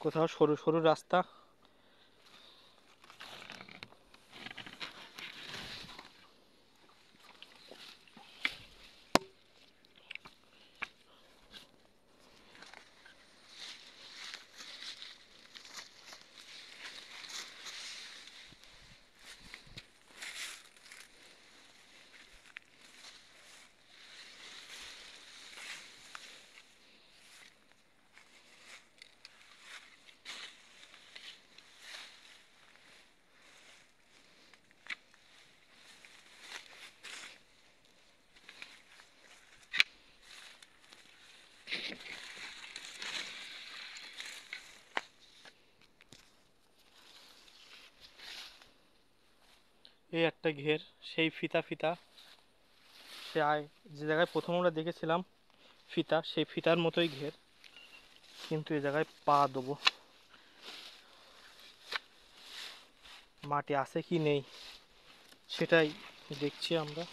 কোথাও সরু সরু রাস্তা। এই একটা ঘের, সেই ফিতা ফিতা, সে যে জায়গায় প্রথম আমরা দেখেছিলাম ফিতা, সেই ফিতার মতোই ঘের, কিন্তু এই জায়গায় পা দেবো, মাটি আছে কি নেই সেটাই দেখছি আমরা।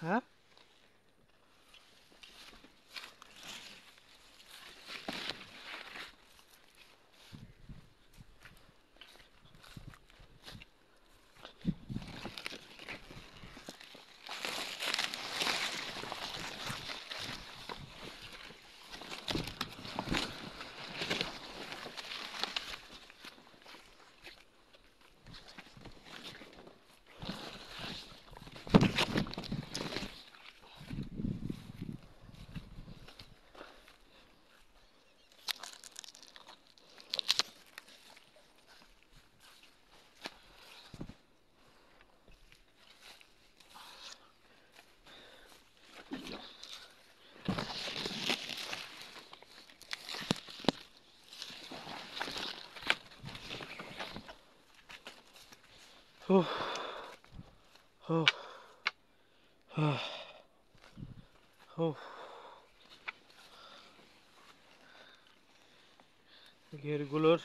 হ্যাঁ, ঘেরগুলোর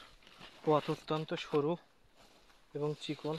পথ অত্যন্ত সরু এবং চিকন।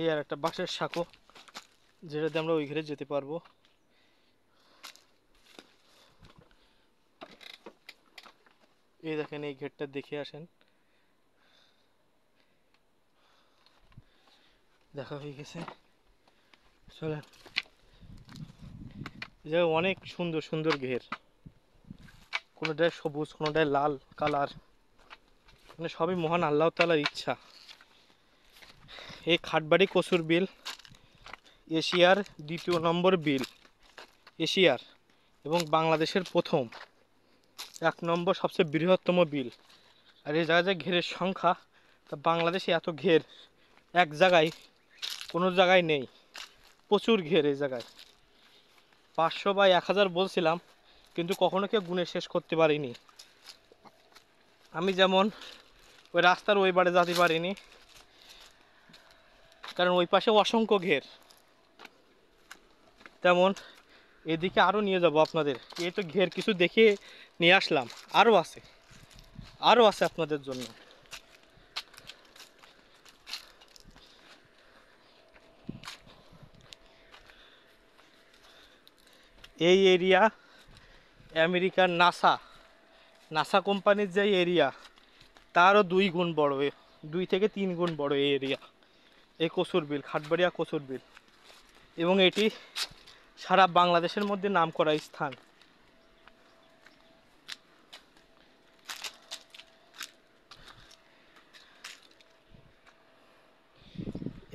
এই আর একটা বাঁশের সাঁকো, যেটাতে আমরা ওই ঘেরে যেতে পারবো। এই দেখেন, এই ঘেরটা দেখে আসেন। দেখা হয়ে গেছে, চলেন। এই জায়গায় অনেক সুন্দর সুন্দর ঘের, কোনোটায় সবুজ, কোনোটায় লাল কালার, মানে সবই মহান আল্লাহ তাআলার ইচ্ছা। এই খাটবাড়ি কচুর বিল এশিয়ার দ্বিতীয় নম্বর বিল, এশিয়ার, এবং বাংলাদেশের প্রথম 1 নম্বর সবচেয়ে বৃহত্তম বিল। আর এই জায়গায় যে ঘেরের সংখ্যা, তা বাংলাদেশে এত ঘের এক জায়গায় কোনো জায়গায় নেই। প্রচুর ঘের এই জায়গায়। 500 বা 1000 বলছিলাম, কিন্তু কখনো কেউ গুণে শেষ করতে পারিনি। আমি যেমন ওই রাস্তার ওই পারে যেতে পারিনি, কারণ ওই পাশে অসংখ্য ঘের। তেমন এদিকে আরও নিয়ে যাব আপনাদের। এই তো ঘের কিছু দেখে নিয়ে আসলাম, আরও আছে, আরও আছে আপনাদের জন্য। এই এরিয়া আমেরিকার নাসা কোম্পানির যে এরিয়া, তারও 2 গুণ বড়, 2 থেকে 3 গুণ বড় এই এরিয়া, এই কচুরবিল, খাটবাড়িয়া কচুরবিল। এবং এটি সারা বাংলাদেশের মধ্যে নামকরা স্থান।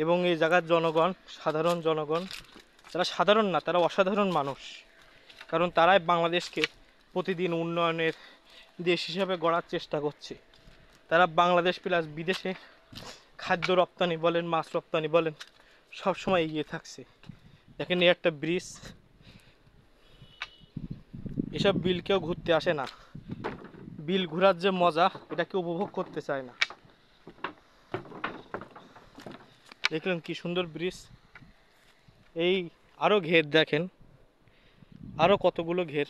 এবং এই জায়গার জনগণ, সাধারণ জনগণ, তারা সাধারণ না, তারা অসাধারণ মানুষ। কারণ তারাই বাংলাদেশকে প্রতিদিন উন্নয়নের দেশ হিসাবে গড়ার চেষ্টা করছে। তারা বাংলাদেশ প্লাস বিদেশে খাদ্য রপ্তানি বলেন, মাছ রপ্তানি বলেন, সবসময় এগিয়ে থাকছে। দেখেন এই একটা ব্রিজ, এসব বিল কেউ ঘুরতে আসে না। বিল ঘোরার যে মজা, এটা কেউ উপভোগ করতে চায় না। দেখলেন কি সুন্দর ব্রিজ। এই আরও ঘের দেখেন, আরও কতগুলো ঘের।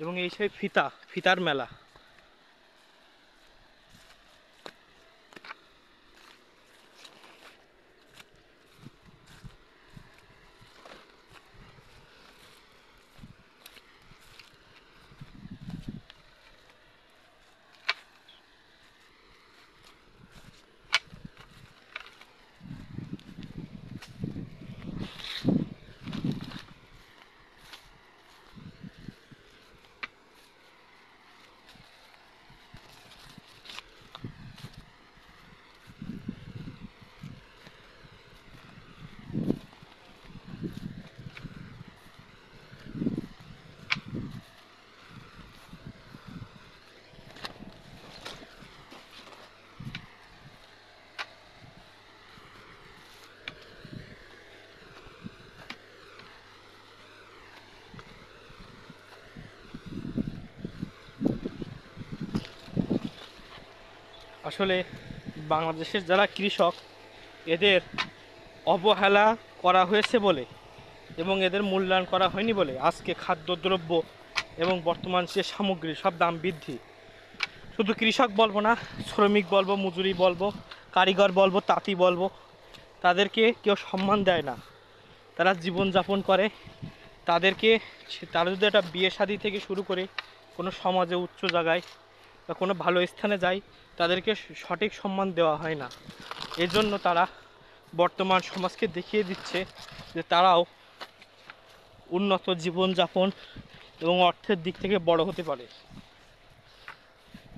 এবং এই সেই ফিতার মেলা। আসলে বাংলাদেশের যারা কৃষক, এদের অবহেলা করা হয়েছে বলে এবং এদের মূল্যায়ন করা হয়নি বলে আজকে খাদ্যদ্রব্য এবং বর্তমান যে সামগ্রী সব দাম বৃদ্ধি। শুধু কৃষক বলবো না, শ্রমিক বলবো, মজুরি বলবো, কারিগর বলবো, তাঁতি বলবো, তাদেরকে কেউ সম্মান দেয় না। তারা জীবনযাপন করে, তাদেরকে, তারা যদি একটা বিয়ে শাদী থেকে শুরু করে কোনো সমাজে উচ্চ জায়গায় বা কোনো ভালো স্থানে যায়, তাদেরকে সঠিক সম্মান দেওয়া হয় না। এজন্য তারা বর্তমান সমাজকে দেখিয়ে দিচ্ছে যে তারাও উন্নত জীবনযাপন এবং অর্থের দিক থেকে বড় হতে পারে।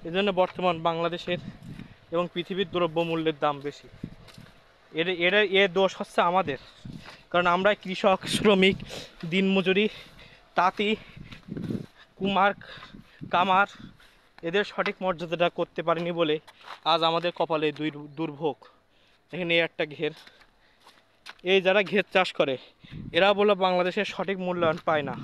এজন্য বর্তমান বাংলাদেশের এবং পৃথিবীর দ্রব্যমূল্যের দাম বেশি। এর দোষ হচ্ছে আমাদের, কারণ আমরা কৃষক, শ্রমিক, দিনমজুরি, তাঁতি, কুমার, কামার, এদের সঠিক মর্যাদাটা করতে পারিনি বলে আজ আমাদের কপালে দুর্ভোগ। এখানে একটা ঘের, এই যারা ঘের চাষ করে এরা বলে বাংলাদেশের সঠিক মূল্যায়ন পায় না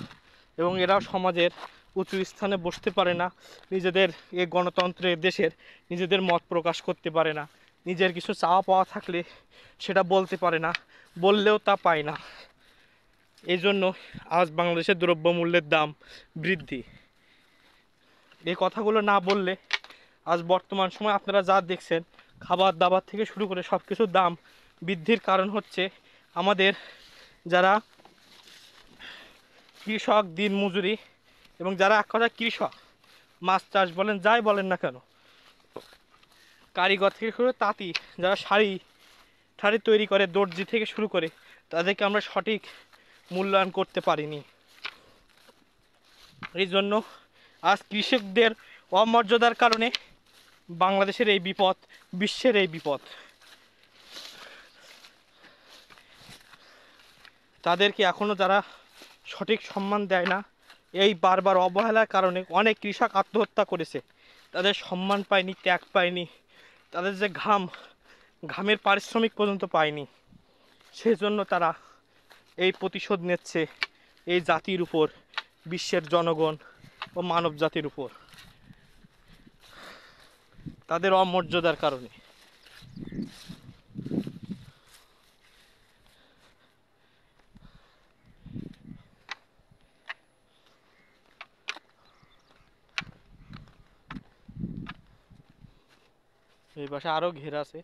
এবং এরাও সমাজের উঁচু স্থানে বসতে পারে না। নিজেদের এই গণতন্ত্রের দেশের নিজেদের মত প্রকাশ করতে পারে না। নিজের কিছু চাওয়া পাওয়া থাকলে সেটা বলতে পারে না, বললেও তা পায় না। এই জন্য আজ বাংলাদেশের দ্রব্যমূল্যের দাম বৃদ্ধি। এই কথাগুলো না বললে আজ বর্তমান সময় আপনারা যা দেখছেন, খাবার দাবার থেকে শুরু করে সব কিছুর দাম বৃদ্ধির কারণ হচ্ছে আমাদের যারা কৃষক, দিনমজুরি এবং যারা এক কথা কৃষক, মাছ চাষ বলেন, যাই বলেন না কেন, কারিগর থেকে শুরু করে তাঁতি, যারা শাড়ি তৈরি করে, দর্জি থেকে শুরু করে, তাদেরকে আমরা সঠিক মূল্যায়ন করতে পারিনি। এই জন্য আজ কৃষকদের অমর্যাদার কারণে বাংলাদেশের এই বিপদ, বিশ্বের এই বিপদ। তাদেরকে এখনও যারা সঠিক সম্মান দেয় না, এই বারবার অবহেলার কারণে অনেক কৃষক আত্মহত্যা করেছে। তাদের সম্মান পায়নি, ত্যাগ পায়নি, তাদের যে ঘামের পারিশ্রমিক পর্যন্ত পায়নি। সেজন্য তারা এই প্রতিশোধ নিচ্ছে এই জাতির উপর, বিশ্বের জনগণ ও মানব জাতির উপর, তাদের অমর্যাদার কারণে। এই পাশে আরো ঘের আছে,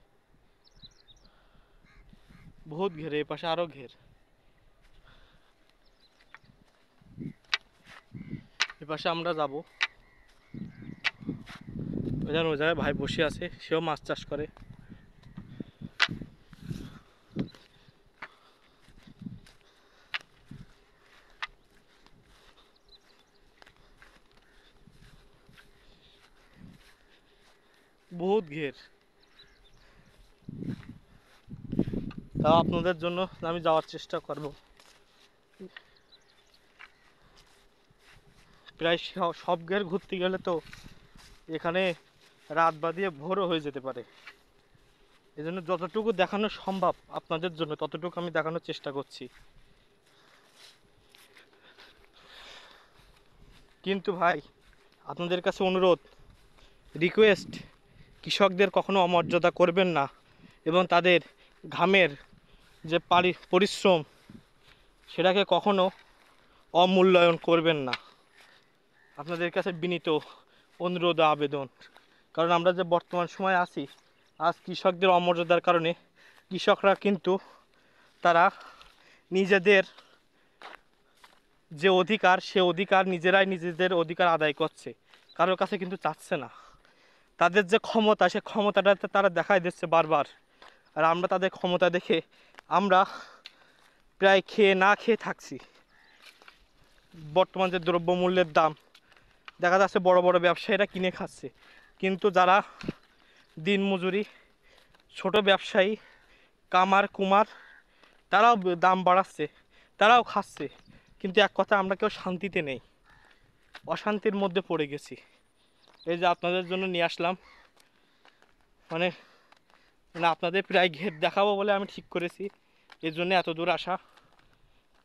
বহুত ঘের, এই পাশে আরো ঘের। এই পাশে আমরা যাব। ওই জায়গায় ভাই বসে আছে, সেও মাছ চাষ করে। বহুত ঘের। তা আপনাদের জন্য আমি যাওয়ার চেষ্টা করব। প্রায় সব ঘের ঘুরতে গেলে তো এখানে রাত বাদিয়ে ভোরও হয়ে যেতে পারে। এই জন্য যতটুকু দেখানো সম্ভব আপনাদের জন্য ততটুকু আমি দেখানোর চেষ্টা করছি। কিন্তু ভাই, আপনাদের কাছে অনুরোধ, রিকোয়েস্ট, কৃষকদের কখনো অমর্যাদা করবেন না এবং তাদের ঘামের যে পরিশ্রম সেটাকে কখনো অমূল্যায়ন করবেন না। আপনাদের কাছে বিনীত অনুরোধ, আবেদন। কারণ আমরা যে বর্তমান সময়ে আছি, আজ কৃষকদের অমর্যাদার কারণে কৃষকরা কিন্তু তারা নিজেদের যে অধিকার, সে অধিকার নিজেরাই নিজেদের অধিকার আদায় করছে, কারোর কাছে কিন্তু চাচ্ছে না। তাদের যে ক্ষমতা, সে ক্ষমতাটা তারা দেখাই দিচ্ছে বারবার। আর আমরা তাদের ক্ষমতা দেখে আমরা প্রায় না খেয়ে থাকছি। বর্তমান যে দ্রব্যমূল্যের দাম, দেখা যাচ্ছে বড় বড় ব্যবসায়ীরা কিনে খাচ্ছে, কিন্তু যারা দিনমজুরি, ছোট ব্যবসায়ী, কামার কুমার, তারাও দাম বাড়াচ্ছে, তারাও খাচ্ছে। কিন্তু এক কথা, আমরা কেউ শান্তিতে নেই, অশান্তির মধ্যে পড়ে গেছি। এই যে আপনাদের জন্য নিয়ে আসলাম, মানে আপনাদের প্রায় ঘের দেখাবো বলে আমি ঠিক করেছি। এর জন্য এত দূর আসা,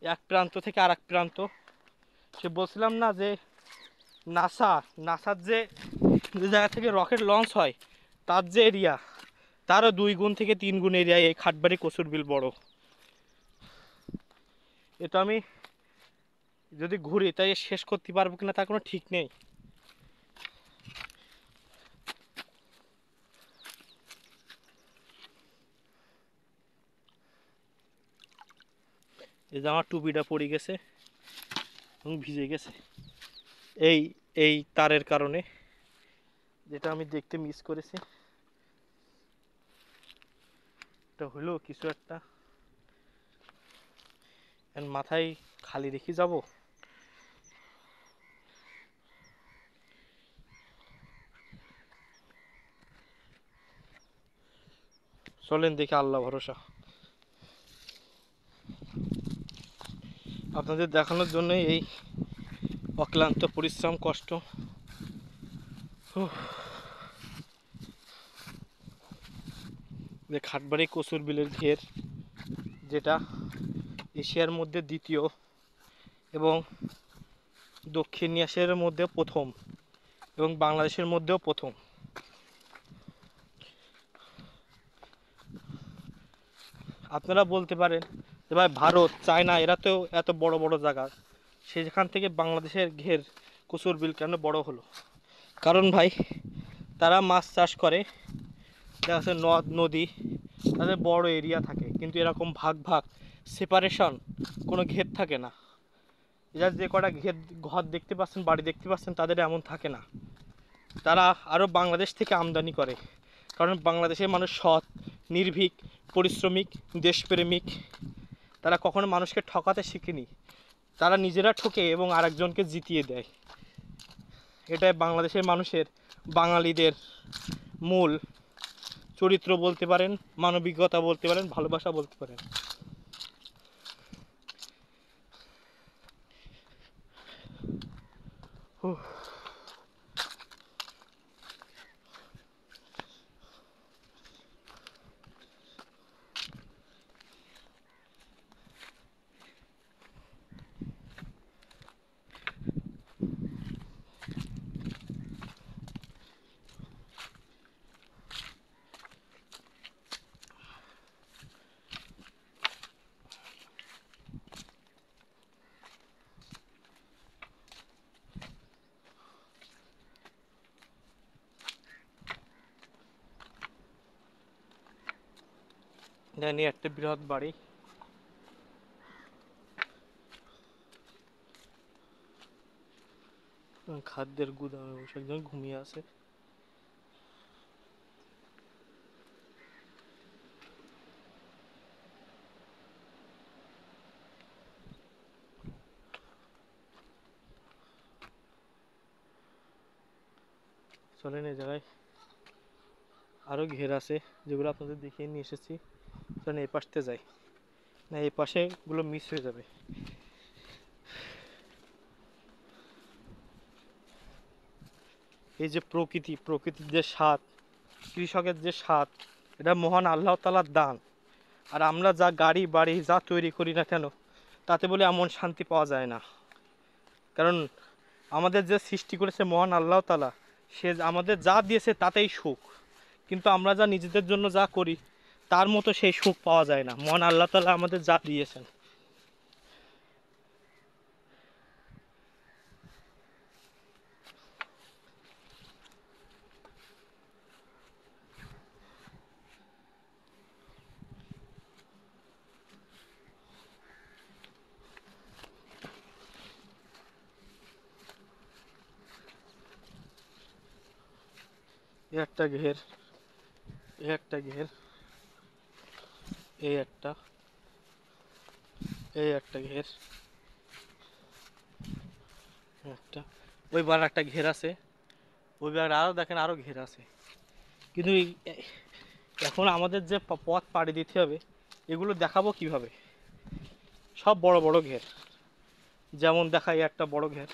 এক প্রান্ত থেকে আর এক প্রান্ত। সে বলছিলাম না যে নাসার যে জায়গা থেকে রকেট লঞ্চ হয়, তার যে এরিয়া, তারও 2 গুণ থেকে 3 গুণ এরিয়ায় এই খাটবাড়ি কচুর বিল বড়। এটা আমি যদি ঘুরি তাই শেষ করতে পারবো কিনা তার কোনো ঠিক নেই। এই যে আমার টুপিটা পড়ে গেছে এবং ভিজে গেছে এই এই তারের কারণে, যেটা আমি দেখতে মিস করেছি। এটা হলো কিছু একটা, মাথায় খালি রেখে যাব। চলেন দেখে, আল্লাহ ভরসা। আপনাদের দেখানোর জন্য এই অক্লান্ত পরিশ্রম, কষ্ট। যে খাটবাড়ি কচুর বিলের ঘের, যেটা এশিয়ার মধ্যে দ্বিতীয় এবং দক্ষিণ এশিয়ার মধ্যে প্রথম এবং বাংলাদেশের মধ্যেও প্রথম। আপনারা বলতে পারেন যে ভাই, ভারত, চায়না, এরা তো এত বড় বড় জায়গা, সেখান থেকে বাংলাদেশের ঘের কচুর বিল কেন বড় হলো? কারণ ভাই, তারা মাছ চাষ করে, দেখা যাচ্ছে নদ নদী, তাদের বড় এরিয়া থাকে, কিন্তু এরকম ভাগ ভাগ সেপারেশন কোনো ঘের থাকে না। এরা যে কটা ঘর দেখতে পাচ্ছেন, বাড়ি দেখতে পাচ্ছেন, তাদের এমন থাকে না। তারা আরও বাংলাদেশ থেকে আমদানি করে, কারণ বাংলাদেশের মানুষ সৎ, নির্ভীক, পরিশ্রমিক, দেশপ্রেমিক। তারা কখনো মানুষকে ঠকাতে শিখেনি, তারা নিজেরা ঠকে এবং আরেকজনকে জিতিয়ে দেয়। এটাই বাংলাদেশের মানুষের, বাঙালিদের মূল চরিত্র বলতে পারেন, মানবিকতা বলতে পারেন, ভালোবাসা বলতে পারেন। উফ, জানি একটা বৃহৎ বাড়ি। খাদ্যের গুদামে বসে একজন ঘুমিয়ে আছে। চলেন এই জায়গায় আরো ঘের আছে, যেগুলো আপনাদের দেখিয়ে নিয়ে এসেছি। চলেন এই পাশতে যাই, না এই পাশে গুলো মিস হয়ে যাবে। এই যে প্রকৃতি, প্রকৃতির যে স্বাদ, কৃষকের যে স্বাদ, এটা মহান আল্লাহ তাআলার দান। আর আমরা যা গাড়ি বাড়ি যা তৈরি করি না কেন, তাতে বলে এমন শান্তি পাওয়া যায় না। কারণ আমাদের যে সৃষ্টি করেছে মহান আল্লাহ তাআলা, সে আমাদের যা দিয়েছে তাতেই সুখ। কিন্তু আমরা যা নিজেদের জন্য যা করি, তার মতো সেই সুখ পাওয়া যায় না। মহান আল্লাহ তাআলা আমাদের যা দিয়েছেন। এই একটা ঘের, এই একটা ঘের, এই একটা, এই একটা ঘের, একটা, ওই বার একটা ঘের আছে, ওই বার আরও দেখেন আরও ঘের আছে। কিন্তু এখন আমাদের যে পথ পাড়ি দিতে হবে, এগুলো দেখাবো কিভাবে? সব বড় বড় ঘের, যেমন দেখাই একটা বড় ঘের,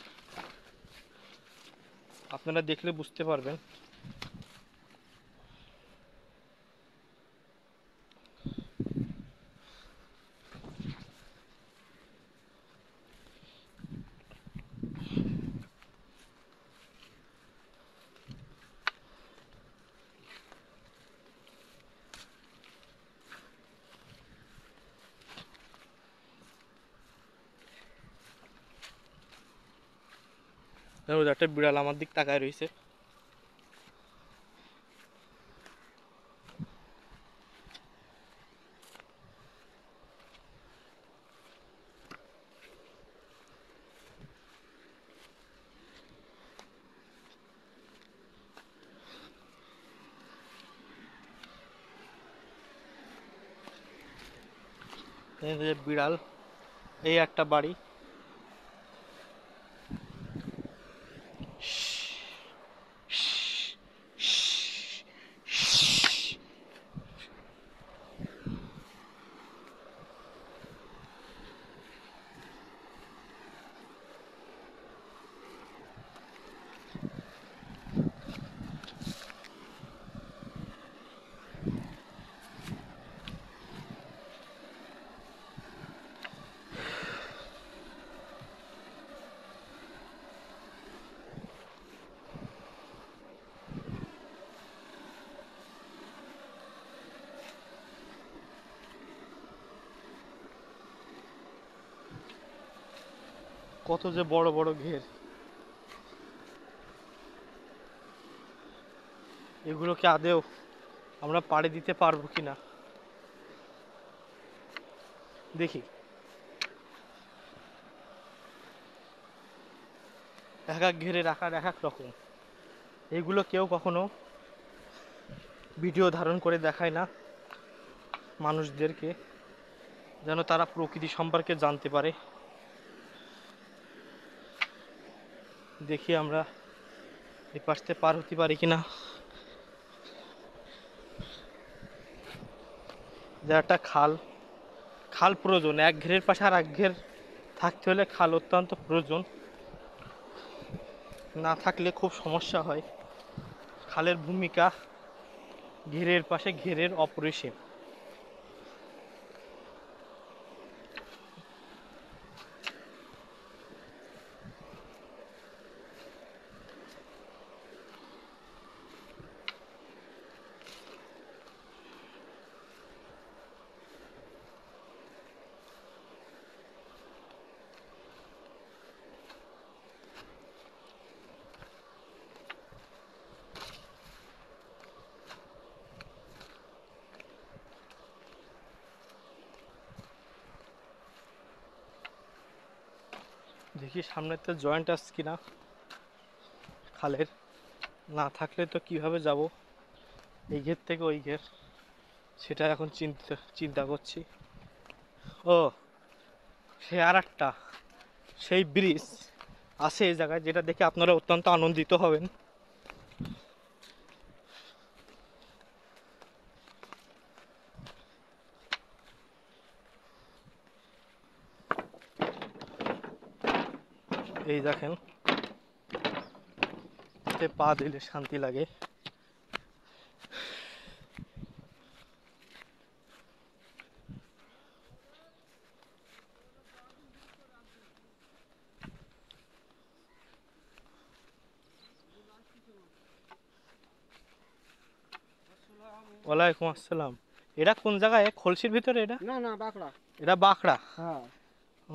আপনারা দেখলে বুঝতে পারবেন। একটা বিড়াল আমার দিক তাকায় রয়েছে। এই যে বিড়াল, এই একটা বাড়ি। কত যে বড় বড় ঘের, এগুলোকে আদেও আমরা পাড়ি দিতে পারবো কিনা দেখি। এক এক ঘেরে রাখার এক এক রকম। এগুলো কেউ কখনো ভিডিও ধারণ করে দেখায় না মানুষদেরকে, যেন তারা প্রকৃতি সম্পর্কে জানতে পারে। দেখি আমরা এই পাশে পার হতে পারি কিনা। যে একটা খাল, খাল প্রয়োজন, এক ঘেরের পাশে আর এক ঘের থাকতে হলে খাল অত্যন্ত প্রয়োজন। না থাকলে খুব সমস্যা হয়। খালের ভূমিকা ঘেরের পাশে ঘেরের অপরিসীম। দেখি সামনের তো জয়েন্ট আসছে কিনা খালের, না থাকলে তো কিভাবে যাব এই ঘের থেকে ওই ঘের, সেটা এখন চিন্তা করছি। ও, সে আর একটা সেই ব্রিজ আছে এই জায়গায়, যেটা দেখে আপনারা অত্যন্ত আনন্দিত হবেন। এই দেখেন, এতে পা দিলে শান্তি লাগে। ওয়ালাইকুম আসসালাম। এটা কোন জায়গায়, খলসির ভিতরে? এটা না না বাঁকড়া। এটা বাঁকড়া। হ্যাঁ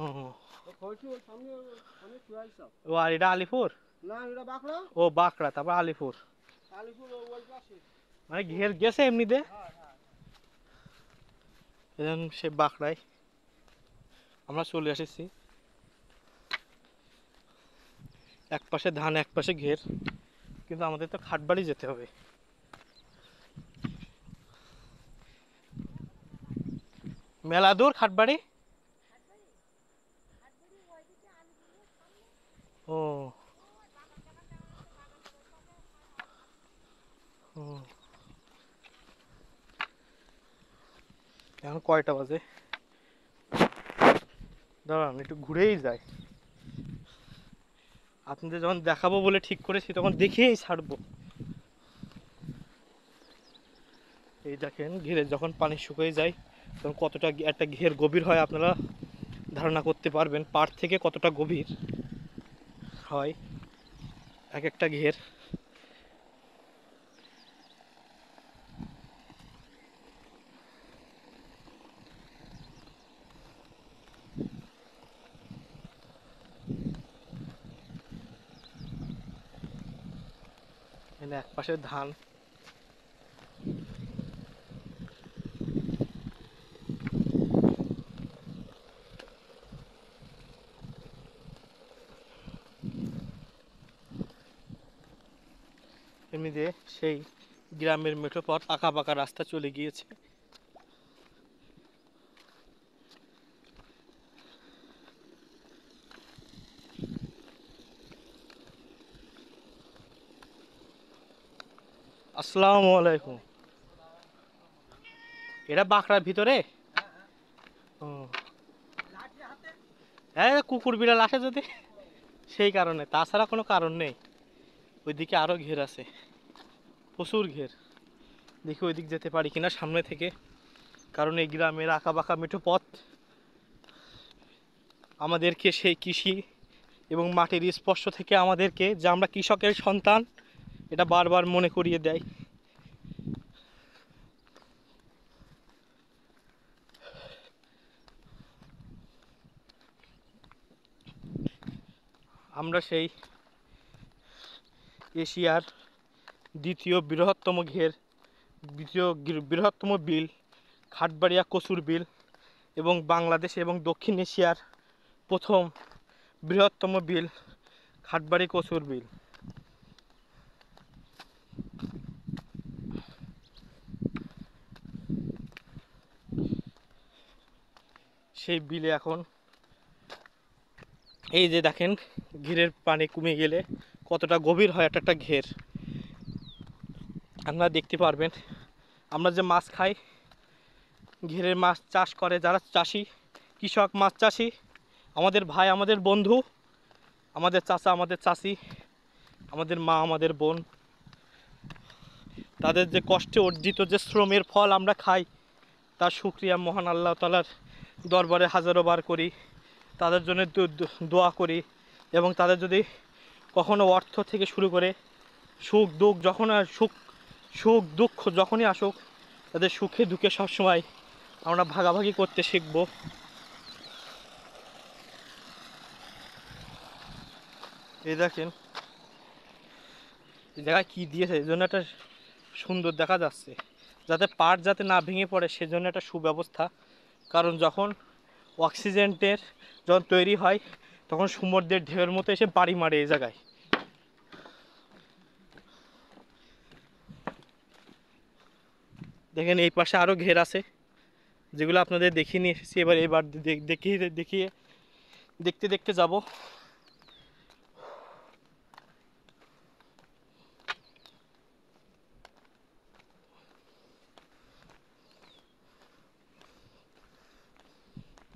ও, খলসি ওর সামনে সামনে চুয়াইছ। ও আর এটা আলিপুর? না এটা বাঁকড়া। ও বাঁকড়া, তারপর আলিপুর। আলিপুর ওই পাশে। মানে ঘের গেছে এমনিতে। হ্যাঁ হ্যাঁ। এখন সে বাঁকড়ায় আমরা চলে এসেছি। এক পাশে ধান, এক পাশে ঘের, কিন্তু আমাদের তো খাটবাড়ি যেতে হবে। মেলা দূর খাটবাড়ি? ও ও, এখন কয়টা বাজে? দাঁড়ান একটু ঘুরেই যায়। আপনাদের যখন দেখাবো বলে ঠিক করেছি তখন দেখেই ছাড়বো। এই দেখেন, ঘেরে যখন পানি শুকিয়ে যায় তখন কতটা একটা ঘের গভীর হয় আপনারা ধারণা করতে পারবেন। পাড় থেকে কতটা গভীর হয় এক একটা ঘের। এখানে এক পাশে ধান, এমনিতে সেই গ্রামের মেঠো পথ, আঁকা বাঁকা রাস্তা চলে গিয়েছে। আসসালামু আলাইকুম। এটা বাঁকড়ার ভিতরে? ও হ্যাঁ, কুকুর বিড়াল আসে যদি, সেই কারণে, তাছাড়া কোনো কারণ নেই। ওইদিকে আরো ঘের আছে, প্রচুর ঘের। দেখি ওইদিক যেতে পারি কিনা সামনে থেকে, কারণ এই গ্রামের আঁকা বাঁকা মেঠো পথ আমাদেরকে সেই কৃষি এবং মাটির স্পর্শ থেকে আমাদেরকে, যে আমরা কৃষকের সন্তান, এটা বারবার মনে করিয়ে দেয়। আমরা সেই এশিয়ার দ্বিতীয় বৃহত্তম ঘের, দ্বিতীয় বৃহত্তম বিল খাটবাড়িয়া কচুর বিল, এবং বাংলাদেশ এবং দক্ষিণ এশিয়ার প্রথম বৃহত্তম বিল খাটবাড়ি কচুর বিল। সেই বিলে এখন এই যে দেখেন, ঘেরের পানি কমে গেলে কতটা গভীর হয় একটা একটা ঘের আপনারা দেখতে পারবেন। আমরা যে মাছ খাই, ঘেরের মাছ চাষ করে যারা চাষি, কৃষক মাছ চাষি, আমাদের ভাই, আমাদের বন্ধু, আমাদের চাচা, আমাদের চাচি, আমাদের মা, আমাদের বোন, তাদের যে কষ্টে অর্জিত যে শ্রমের ফল আমরা খাই, তার শুকরিয়া মহান আল্লাহ তাআলার দরবারে হাজারো বার করি, তাদের জন্য দোয়া করি। এবং তাদের যদি কখনো অর্থ থেকে শুরু করে সুখ দুঃখ যখন সুখ দুঃখ যখনই আসুক, তাদের সুখে দুঃখে সবসময় আমরা ভাগাভাগি করতে শিখব। এই দেখেন এই জায়গায় কী দিয়েছে, এই জন্য একটা সুন্দর দেখা যাচ্ছে, যাতে পাট যাতে না ভেঙে পড়ে সেজন্য একটা সুব্যবস্থা। কারণ যখন অক্সিজেনের যখন তৈরি হয় তখন সমুদ্রের ঢেউয়ের মতো এসে বাড়ি মারে এই জায়গায়। দেখেন এই পাশে আরও ঘের আছে, যেগুলো আপনাদের দেখিয়ে নিয়ে এসেছি। এবার দেখিয়ে দেখতে দেখতে যাব।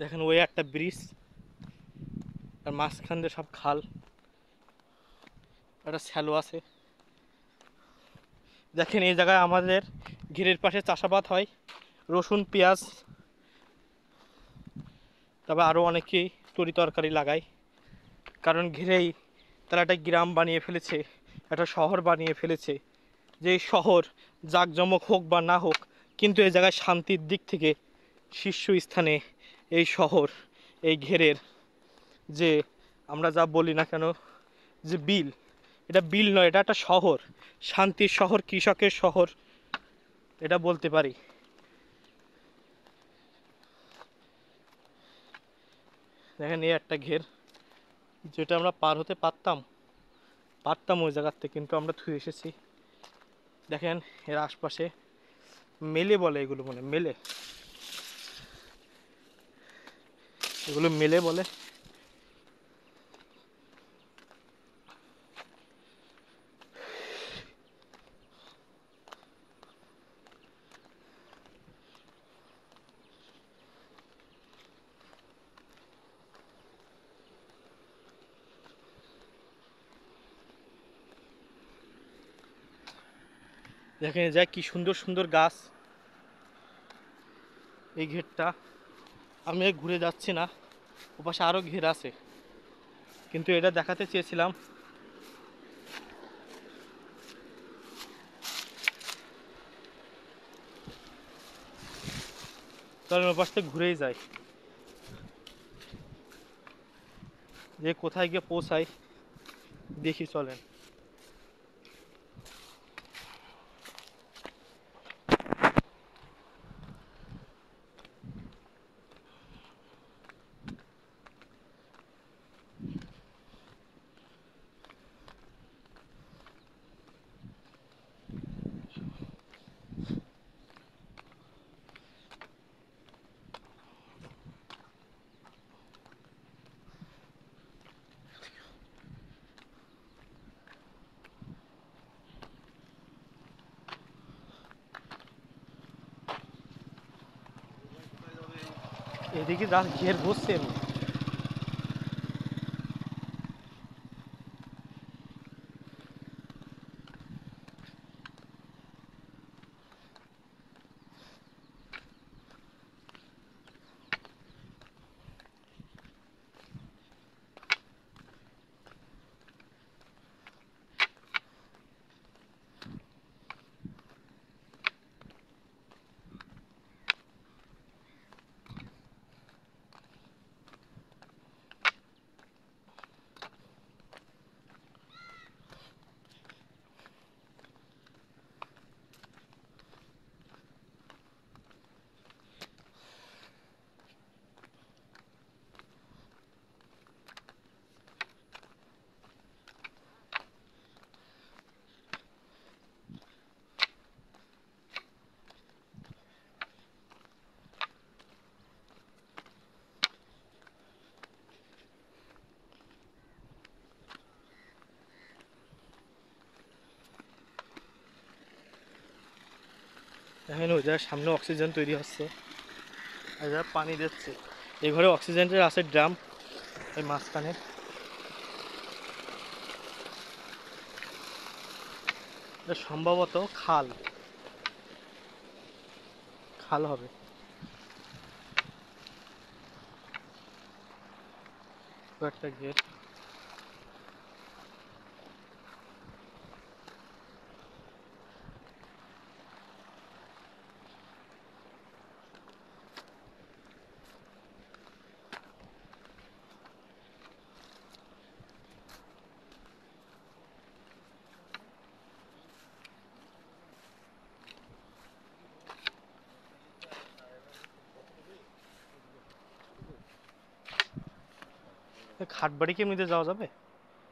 দেখেন ওই একটা ব্রিজ, আর মাঝখান দিয়ে সব খাল, একটা স্যালো আছে। দেখেন এই জায়গায় আমাদের ঘেরের পাশে চাষাবাদ হয়, রসুন, পেঁয়াজ, তবে আরও অনেকেই তরি তরকারি লাগায়। কারণ ঘিরেই তারা একটা গ্রাম বানিয়ে ফেলেছে, একটা শহর বানিয়ে ফেলেছে। যে শহর জাঁকজমক হোক বা না হোক, কিন্তু এই জায়গায় শান্তির দিক থেকে শীর্ষস্থানে এই শহর, এই ঘেরের যে আমরা যা বলি না কেন যে বিল, এটা বিল নয়, এটা একটা শহর, শান্তির শহর, কৃষকের শহর, এটা বলতে পারি। দেখেন এই একটা ঘের, যেটা আমরা পার হতে পারতাম ওই জায়গার থেকে, কিন্তু আমরা থুয়ে এসেছি। দেখেন এর আশপাশে মেলে বলে, এগুলো মানে মেলে, এগুলো মেলে বলে। দেখেন যায় কি সুন্দর সুন্দর গাছ এই ঘেরটা। আমি ঘুরে যাচ্ছি না, ওপাশে আরও ঘের আছে, কিন্তু এটা দেখাতে চেয়েছিলাম। কারণ ওপাশ থেকে ঘুরেই যায়, যে কোথায় গিয়ে পৌঁছায় দেখি চলেন। এদিকে যা ঘের বসছে এমনি। দেখেন ওই জায়গার সামনে অক্সিজেন তৈরি হচ্ছে, আর যারা পানি দিচ্ছে, এই ঘরে অক্সিজেনের আছে ড্রাম এই মাঝখানে। এটা সম্ভবত খাল খাল হবে। একটা ঘের। খাট বাড়ি কি এমনিতে যাওয়া যাবে?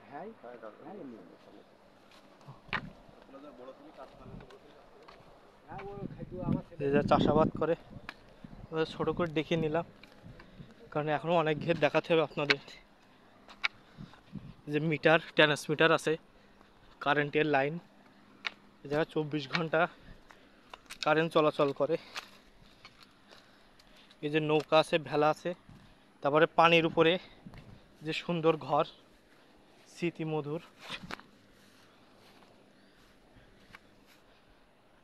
হ্যাঁ হ্যাঁ এমনি হ্যাঁ ও খাইতো আমার যে যা চাষাবাদ করে ওদের ছোট করে দেখিয়ে নিলাম, কারণ এখনো অনেক ঘের দেখাতে হবে আপনাদের। যে মিটার ট্রান্সমিটার আছে, কারেন্টের লাইন, এ জায়গায় 24 ঘন্টা কারেন্ট চলাচল করে। এই যে নৌকা আছে, ভেলা আছে, তারপরে পানির উপরে যে সুন্দর ঘর, স্মৃতিমধুর।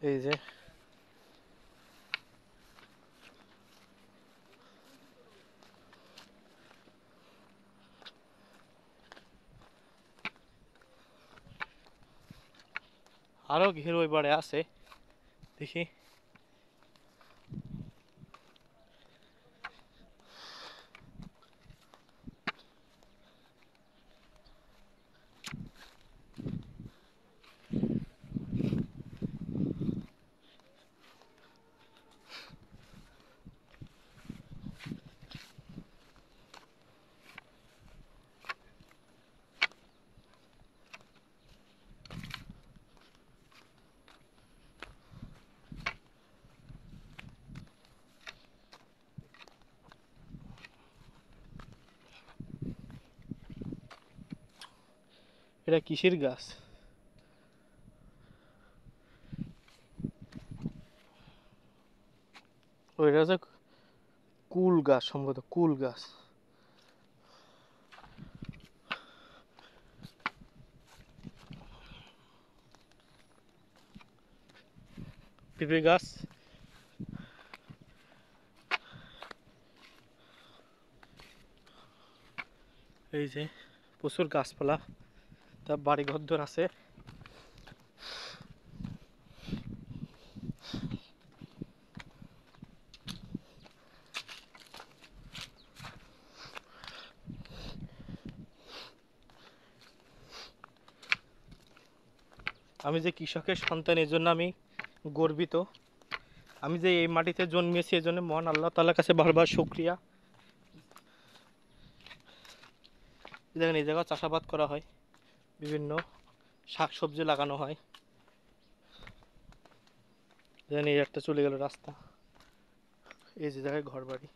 এই যে আরো ঘের ওই বাড়ে আছে, দেখি। এটা কিসের গাছ? ওইটা হচ্ছে কুল গাছ, সম্ভবত কুল গাছ। পেঁপে গাছ। এই যে প্রচুর গাছপালা, তার বাড়ি ঘরদোর আছে। আমি যে কৃষকের সন্তান, এর জন্য আমি গর্বিত। আমি যে এই মাটিতে জন্মেছি, এর জন্য মহান আল্লাহ তাআলার কাছে বারবার শুকরিয়া। দেখেন এই জায়গায় চাষাবাদ করা হয়, বিভিন্ন শাকসবজি লাগানো হয়। দেখেন এই একটা চলে গেল রাস্তা, এই যে জায়গায় ঘর বাড়ি।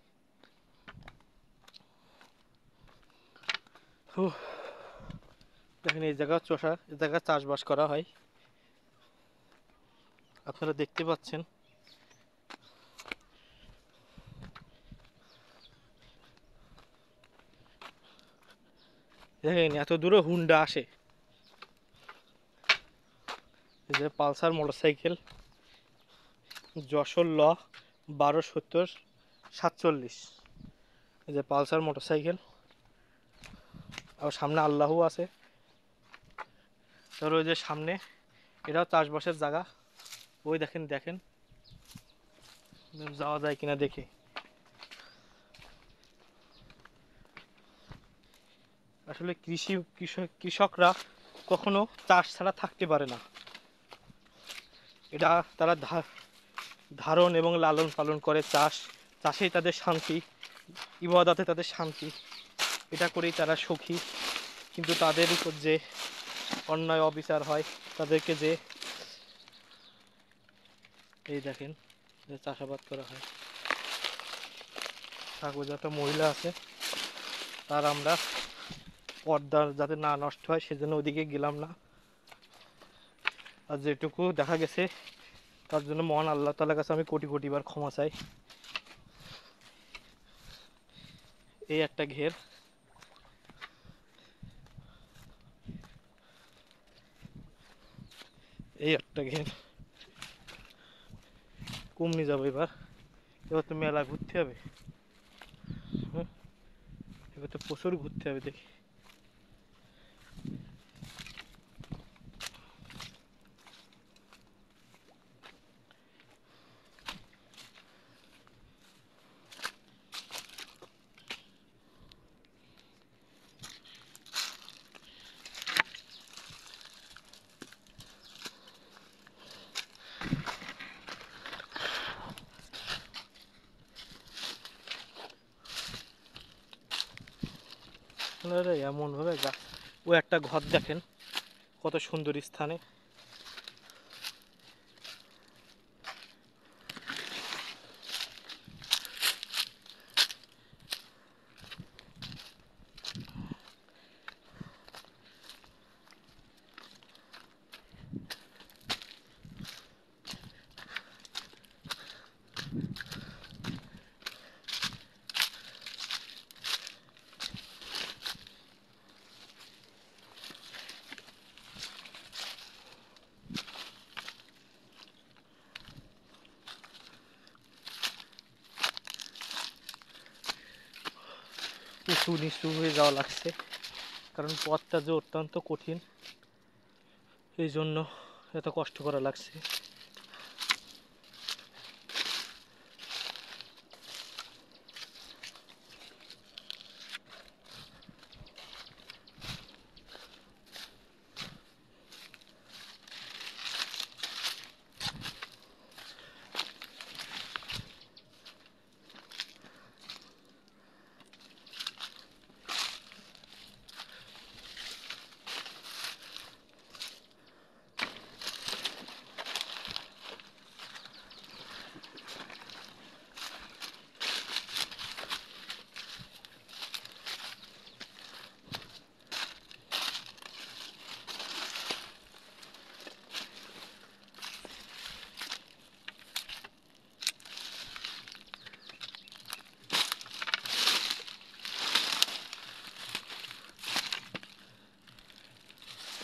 দেখেন এই জায়গা চষা, এই জায়গায় চাষবাস করা হয়, আপনারা দেখতে পাচ্ছেন। দেখেন এত দূরে হুন্ডা আসে। এই যে পালসার মোটরসাইকেল, যশোর ল 1270 47। এই যে পালসার মোটরসাইকেল, আর সামনে আল্লাহও আছে। তারপর ওই যে সামনে, এটাও চাষবাসের জায়গা। ওই দেখেন দেখেন যাওয়া যায় কিনা দেখে। আসলে কৃষকরা কখনো চাষ ছাড়া থাকতে পারে না। এটা তারা ধারণ এবং লালন পালন করে। চাষেই তাদের শান্তি, ইবাদতে তাদের শান্তি, এটা করেই তারা সুখী। কিন্তু তাদের উপর যে অন্যায় অবিচার হয়, তাদেরকে যে এই দেখেন যে চাষাবাদ করা হয়। কাগজ একটা মহিলা আছে, তার আমরা পর্দা যাতে না নষ্ট হয় সেজন্য ওদিকে গেলাম না। আর যেটুকু দেখা গেছে তার জন্য মহান আল্লাহ তাআলার কাছে আমি কোটি কোটি বার ক্ষমা চাই। এই একটা ঘের। এই একটা ঘের কমনি যাবো এবার। এবার তো মেলা ঘুরতে হবে। হ্যাঁ, এবার তো প্রচুর ঘুরতে হবে দেখি। এমন ভাবে গাছ, ও একটা ঘর দেখেন কত সুন্দর স্থানে। উঁচু নিচু হয়ে যাওয়া লাগছে, কারণ পথটা যে অত্যন্ত কঠিন, এই জন্য এত কষ্ট করা লাগছে।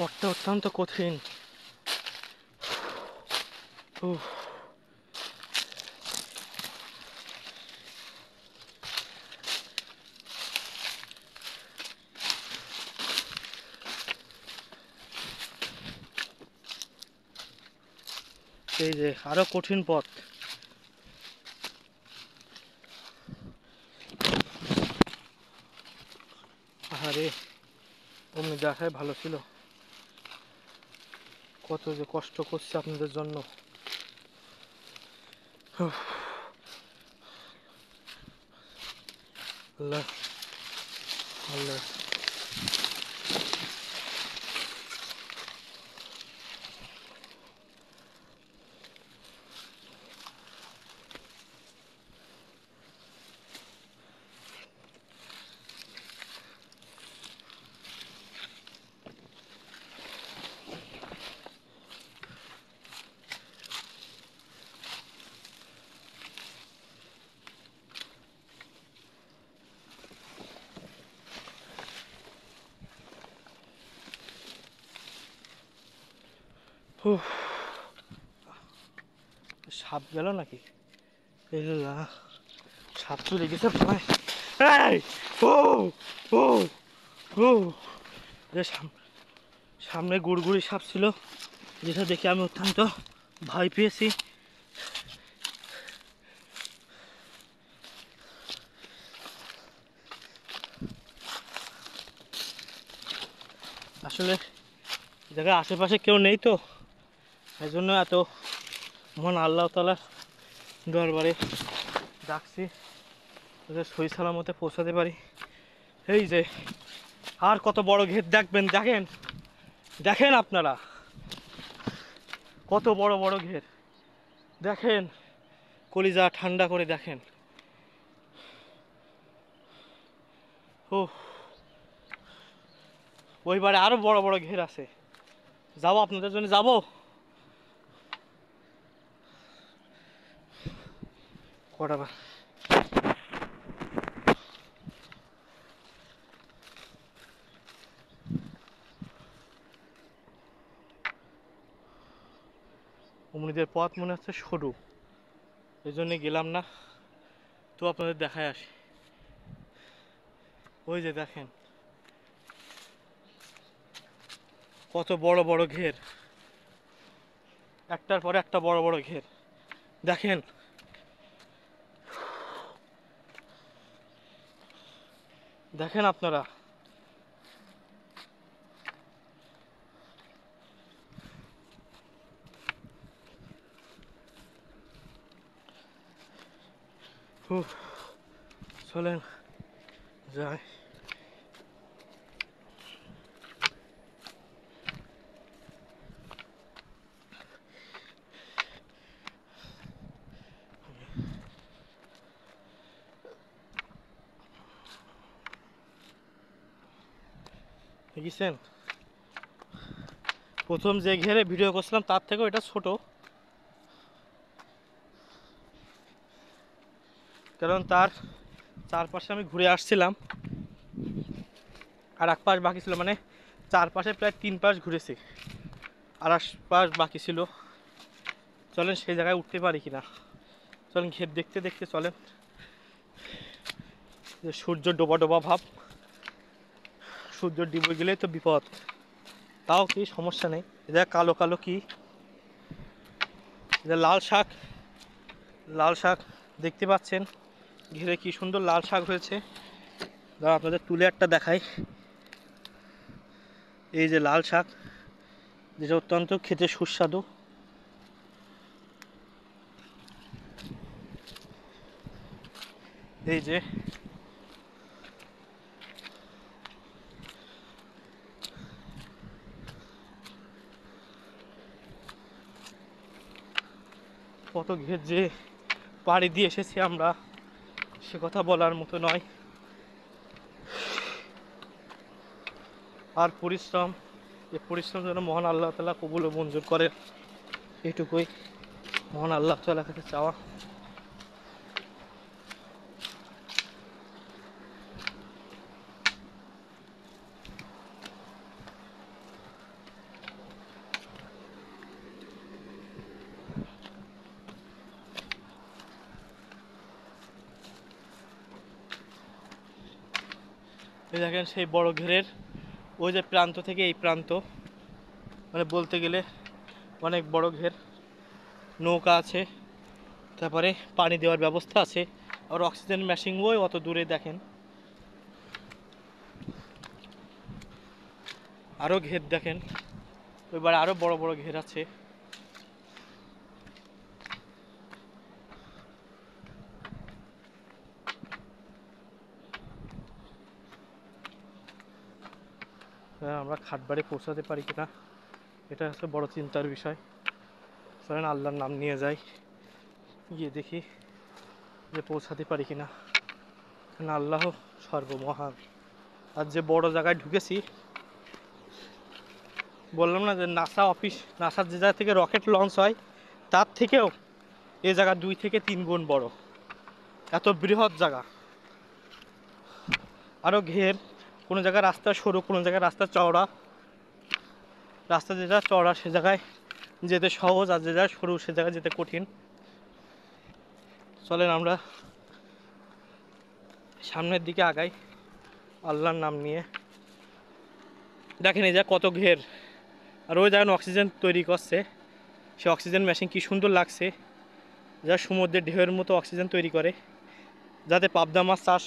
পথটা অত্যন্ত কঠিন। উফ, এই যে আরো কঠিন পথ। আরে অমনি দেখায় ভালো ছিল, কত যে কষ্ট করছে আপনাদের জন্য। উফ, আল্লাহ আল্লাহ। উফ, সাপ গেল নাকি? এই যে সাপ চলে গেছে প্রায়। এই, ও ও ও, যে সামনে গুড়গুড়ি সাপ ছিল, যেটা দেখে আমি অত্যন্ত ভয় পেয়েছি। আসলে জায়গায় আশেপাশে কেউ নেই তো, এই জন্য এত মহান আল্লাহ তাআলার দরবারে ডাকছি যাতে সহি সালামতে পৌঁছাতে পারি। এই যে আর কত বড় ঘের দেখবেন, দেখেন দেখেন আপনারা কত বড় বড় ঘের দেখেন, কলিজা ঠান্ডা করে দেখেন। ও, ওইবারে আরো বড় বড় ঘের আছে, যাবো আপনাদের জন্য যাবো। কটা কুমিরদের পথ মনে হচ্ছে সরু, এই জন্যে গেলাম না। তো আপনাদের দেখায় আসি। ওই যে দেখেন কত বড় বড় ঘের, একটার পরে একটা বড় বড় ঘের। দেখেন দেখেন আপনারা, চলেন যাই। দেখছেন প্রথম যে ঘেরে ভিডিও করছিলাম তার থেকেও এটা ছোট, কারণ তার চারপাশে আমি ঘুরে আসছিলাম আর এক পাশ বাকি ছিল, মানে চারপাশে প্রায় 3 পাশ ঘুরেছি আর এক পাশ বাকি ছিল। চলেন সেই জায়গায় উঠতে পারি কিনা, চলেন ঘের দেখতে দেখতে চলেন। যে সূর্য ডোবা ডোবা ভাব, সূর্য ডুবে গেলেই তো বিপদ। তাও কি সমস্যা নেই, এটা কালো কালো কি, এটা লাল শাক। লাল শাক দেখতে পাচ্ছেন ঘিরে কি সুন্দর লাল শাক হয়েছে। দাঁড়া আপনাদের তুলে একটা দেখাই। এই যে লাল শাক, যেটা অত্যন্ত খেতে সুস্বাদু। এই যে কত ঘের যে পাড়ি দিয়ে এসেছি আমরা, সে কথা বলার মতো নয়। আর পরিশ্রম, এই পরিশ্রম যেন মহান আল্লাহ তাআলা কবুল ও মঞ্জুর করে, এটুকুই মহান আল্লাহ তাআলার কাছে চাওয়া। এই দেখেন সেই বড় ঘেরের ওই যে প্রান্ত থেকে এই প্রান্ত, মানে বলতে গেলে অনেক বড় ঘের। নৌকা আছে, তারপরে পানি দেওয়ার ব্যবস্থা আছে, আর অক্সিজেন মেশিন ওই অত দূরে দেখেন। আরও ঘের দেখেন, ওইবার আরও বড় বড় ঘের আছে। আমরা খাটবাড়ি পৌঁছাতে পারি কিনা এটা হচ্ছে বড় চিন্তার বিষয়। চলেন আল্লাহর নাম নিয়ে যাই, গিয়ে দেখি যে পৌঁছাতে পারি কিনা, কারণ আল্লাহ সর্বমহান। আর যে বড় জায়গায় ঢুকেছি, বললাম না যে নাসা অফিস, নাসার যে জায়গা থেকে রকেট লঞ্চ হয় তার থেকেও এই জায়গা 2 থেকে 3 গুণ বড়, এত বৃহৎ জায়গা। আরও ঘের, কোনো জায়গায় রাস্তা সরু, কোনো জায়গায় রাস্তা চওড়া। রাস্তা যেটা চওড়া সে জায়গায় যেতে সহজ, আর যে জায়গায় সরু সে জায়গায় যেতে কঠিন। চলেন আমরা সামনের দিকে আগাই আল্লাহর নাম নিয়ে। দেখেন এই যে কত ঘের, আর ওই যেমন অক্সিজেন তৈরি করছে, সে অক্সিজেন মেশিন কি সুন্দর লাগছে, যা সমুদ্রের ঢেউয়ের মতো অক্সিজেন তৈরি করে। যাতে পাবদা মাছ চাষ,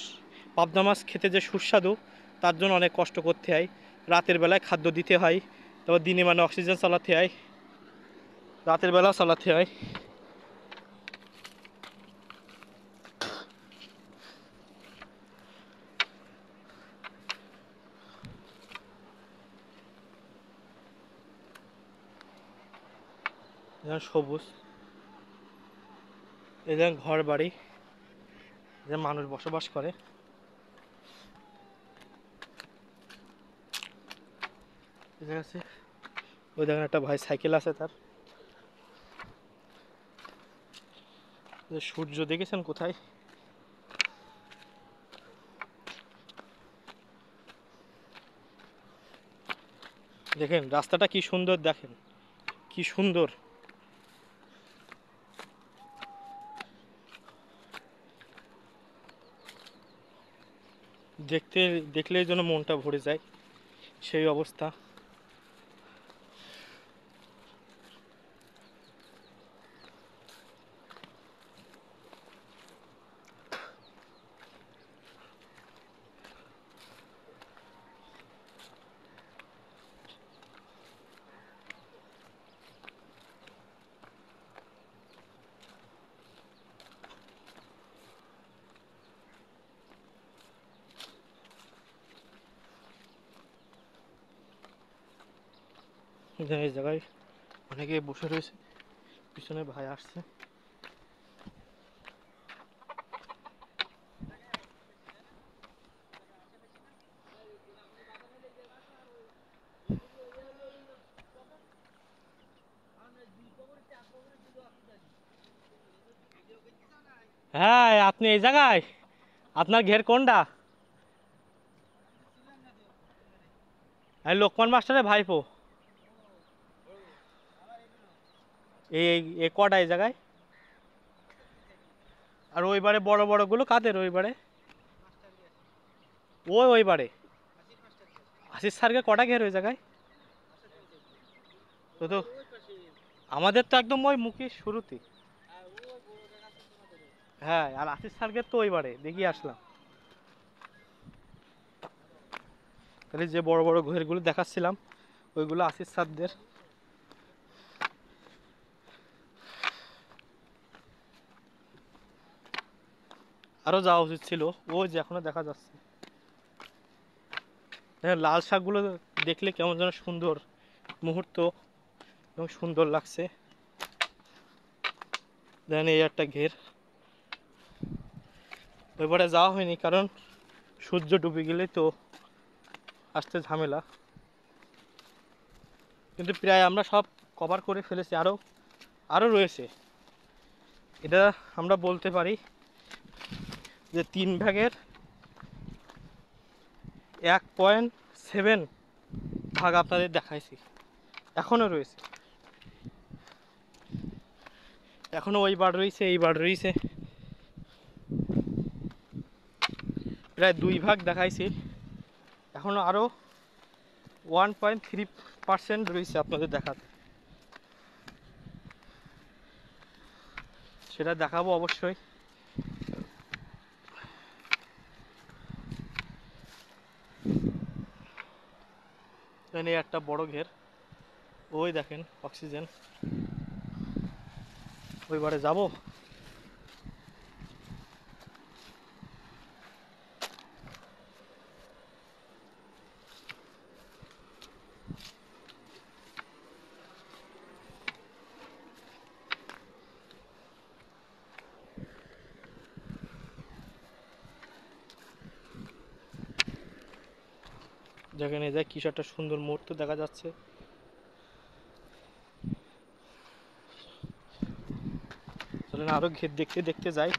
পাবদা মাছ খেতে যে সুস্বাদু তার জন্য অনেক কষ্ট করতে হয়, রাতের বেলায় খাদ্য দিতে হয়, তারপর দিনে মানে অক্সিজেন চালাতে হয়, রাতের বেলাও চালাতে হয়। যেমন সবুজ, এই যেমন ঘর বাড়ি, যে মানুষ বসবাস করে। ঠিক আছে, ওই দেখেন একটা ভাই সাইকেল আছে তার। সূর্য দেখেছেন কোথায়, দেখেন রাস্তাটা কি সুন্দর, দেখেন কি সুন্দর। দেখতে দেখলেই যেন মনটা ভরে যায় সেই অবস্থা। এই জায়গায় অনেকে বসে রয়েছে, পিছনে ভাই আসছে। হ্যাঁ, আপনি এই জায়গায়, আপনার ঘের কোনটা? আমি লোকমান মাস্টারের ভাইপো। এই এই কটা এই জায়গায়? আর ওইবারে বড় বড় গুলো কাদের ওইবারে? ওইবারে আশিস স্যারকে কটা ঘের ওই জায়গায়? তো তো আমাদের তো একদম ওই মুখের শুরুতে। হ্যাঁ, আর আশিস স্যারকে তো ওইবারে দেখিয়ে আসলাম। তাহলে যে বড় বড় ঘেরগুলো দেখাচ্ছিলাম ওইগুলো আশিস স্যারদের। আরো যাওয়া উচিত ছিল, ওই যে এখনো দেখা যাচ্ছে। হ্যাঁ, লাল শাকগুলো দেখলে কেমন যেন সুন্দর মুহূর্ত এবং সুন্দর লাগছে। দেখেন এই একটা ঘের, ওইবারে যাওয়া হয়নি কারণ সূর্য ডুবে গেলেই তো আসতে ঝামেলা। কিন্তু প্রায় আমরা সব কভার করে ফেলেছি, আরও আরও রয়েছে। এটা আমরা বলতে পারি যে 3 ভাগের 1.7 ভাগ আপনাদের দেখাইছি, এখনও রয়েছে। এখনও ওই বার রয়েছে, এই বার রয়েছে, প্রায় 2 ভাগ দেখাইছি। এখনও আরও 1.3% রয়েছে আপনাদের দেখাতে, সেটা দেখাবো অবশ্যই। এখানে একটা বড় ঘের, ওই দেখেন অক্সিজেন। ওইবারে যাব। যেখানে যায় কিছু একটা সুন্দর মুহূর্ত দেখা যাচ্ছে। চলেন আরো ঘের দেখতে দেখতে যাই।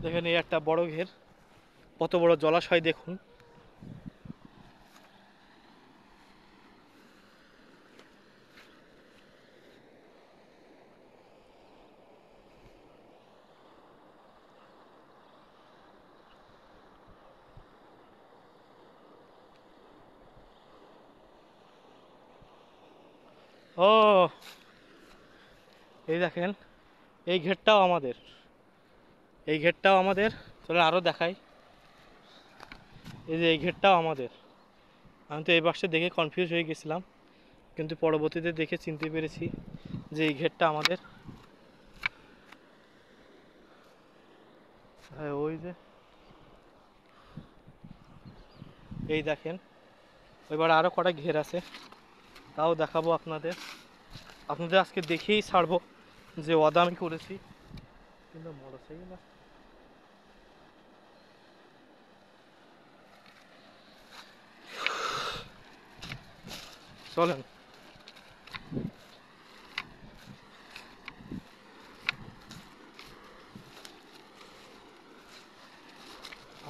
দেখেন এই একটা বড় ঘের, কত বড় জলাশয় দেখুন। ও, এই দেখেন এই ঘেরটাও আমাদের, এই ঘেরটাও আমাদের। চলে আরো দেখাই, এই যে এই ঘেরটাও আমাদের। আমি তো এই বাক্সে দেখে কনফিউজ হয়ে গেছিলাম, কিন্তু পরবর্তীতে দেখে চিনতে পেরেছি যে এই ঘেরটা আমাদের। হ্যাঁ, ওই যে এই দেখেন, এবার আরও কটা ঘের আছে, তাও দেখাবো আপনাদের। আপনাদের আজকে দেখেই ছাড়বো যে ওয়াদা আমি করেছি। কিন্তু মোটরসাইকেল আছে, চলেন।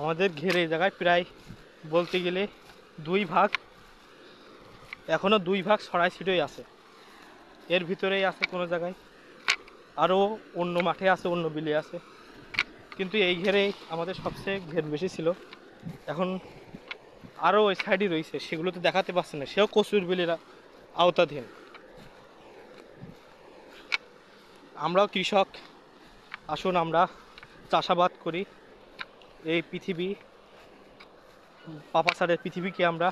আমাদের ঘের এই জায়গায় প্রায় বলতে গেলে 2 ভাগ, এখনও 2 ভাগ ছড়াই ছিটই আছে। এর ভিতরেই আছে কোনো জায়গায়, আরও অন্য মাঠে আছে, অন্য বিলে আছে। কিন্তু এই ঘেরেই আমাদের সবচেয়ে ঘের বেশি ছিল। এখন আরও ওই সাইডই রয়েছে, সেগুলো তো দেখাতে পারছে না, সেও কচুর বিলের আওতাধীন। আমরাও কৃষক, আসুন আমরা চাষাবাদ করি। এই পৃথিবী, পাপাচারের পৃথিবীকে আমরা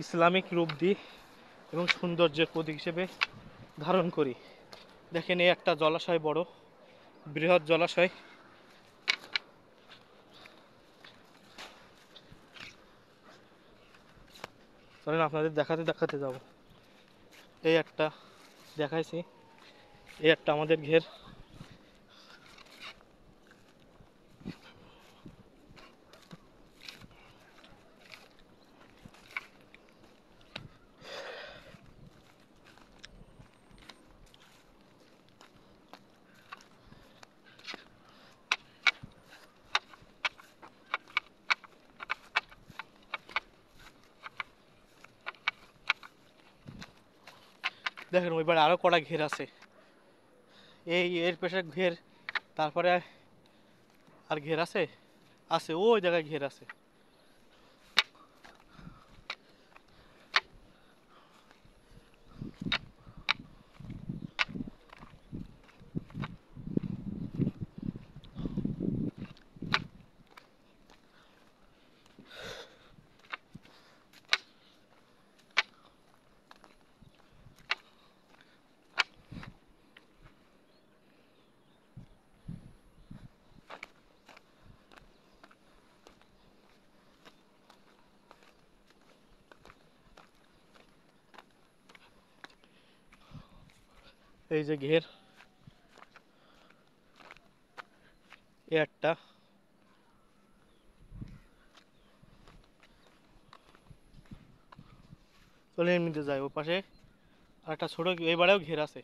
ইসলামিক রূপ দিই এবং সৌন্দর্যের প্রতীক হিসেবে ধারণ করি। দেখেন, এই একটা জলাশয়, বড় বৃহৎ জলাশয়। চলেন আপনাদের দেখাতে দেখাতে যাব। এই একটা দেখাইছি, এই একটা আমাদের ঘের। দেখেন ওইবার আরও কটা ঘের আছে, এই এর পেশে ঘের, তারপরে আর ঘের আছে, আছে ওই জায়গায় ঘের আছে। এই যে ঘের, এ একটা, চলে এমনিতে যায় ও পাশে আর একটা ছোটো, এবারেও ঘের আছে,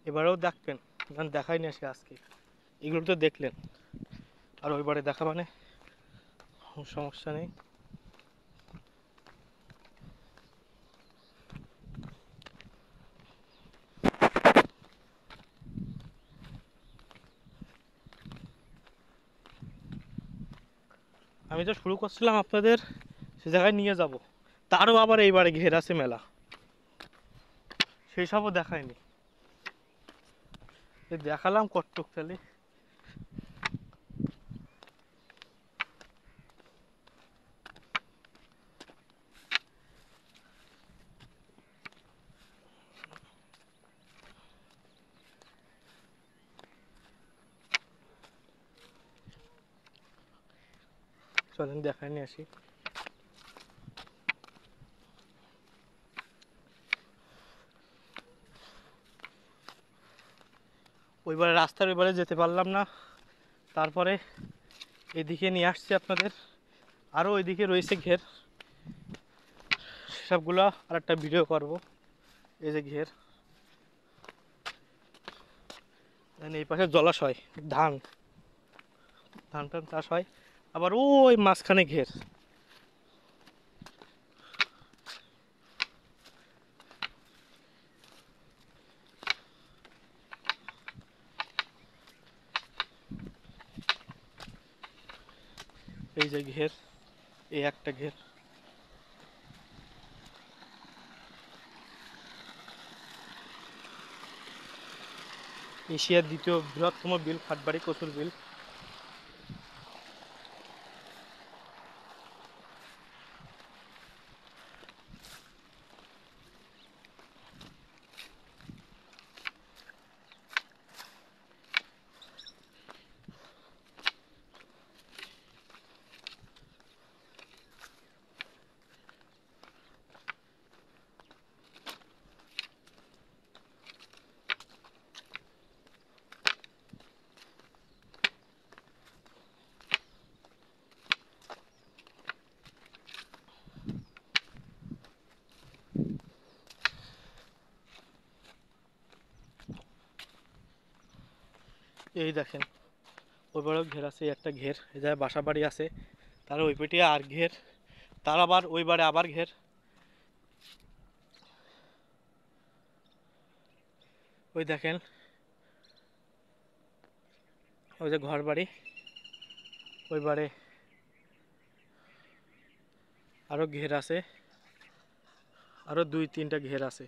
এবারেও দেখবেন, কারণ দেখাইনি সে আজকে, এগুলো তো দেখলেন, আর ওইবারে দেখা মানে সমস্যা নেই। আমি তো শুরু করছিলাম আপনাদের সে জায়গায় নিয়ে যাব, তারও আবার এইবারে ঘের আছে মেলা, সেই সবও দেখায়নি। দেখালাম কটটুক খালি। চলেন দেখাই নিয়ে আসি। ওইবারে রাস্তার ওইবারে যেতে পারলাম না, তারপরে এদিকে নিয়ে আসছি আপনাদের। আরও ওইদিকে রয়েছে ঘের, সেসবগুলো আর একটা ভিডিও করব। এই যে ঘের, এই পাশে জলাশয়, ধান ধান টান চাষ হয়, আবার ওই মাঝখানে ঘের। এই যে ঘের, এই একটা ঘের। এশিয়ার দ্বিতীয় বৃহত্তম বিল খাটবাড়ি কচুর বিল। এই দেখেন ওই পাড়েও ঘের আছে, একটা ঘের এই জায়গায় বাসা বাড়ি আছে, তার ওই পেটে আর ঘের, তার আবার ওই বাড়ে আবার ঘের। ওই দেখেন ওই যে ঘর বাড়ি, ওই বাড়ে আরো ঘের আছে, আরো 2-3টা ঘের আছে।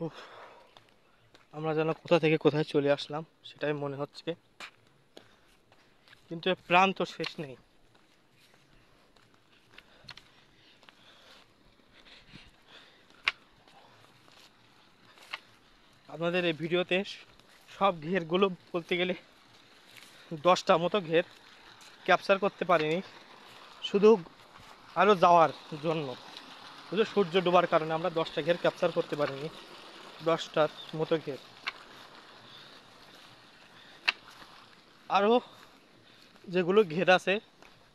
উফ, আমরা যেন কোথা থেকে কোথায় চলে আসলাম সেটাই মনে হচ্ছে, কিন্তু এর প্রাণ তো শেষ নেই। আপনাদের এই ভিডিওতে সব ঘেরগুলো বলতে গেলে 10টা মতো ঘের ক্যাপচার করতে পারিনি, শুধু আরও যাওয়ার জন্য, শুধু সূর্য ডোবার কারণে আমরা 10টা ঘের ক্যাপচার করতে পারিনি, 10টার মতো ঘের। আরও যেগুলো ঘের আছে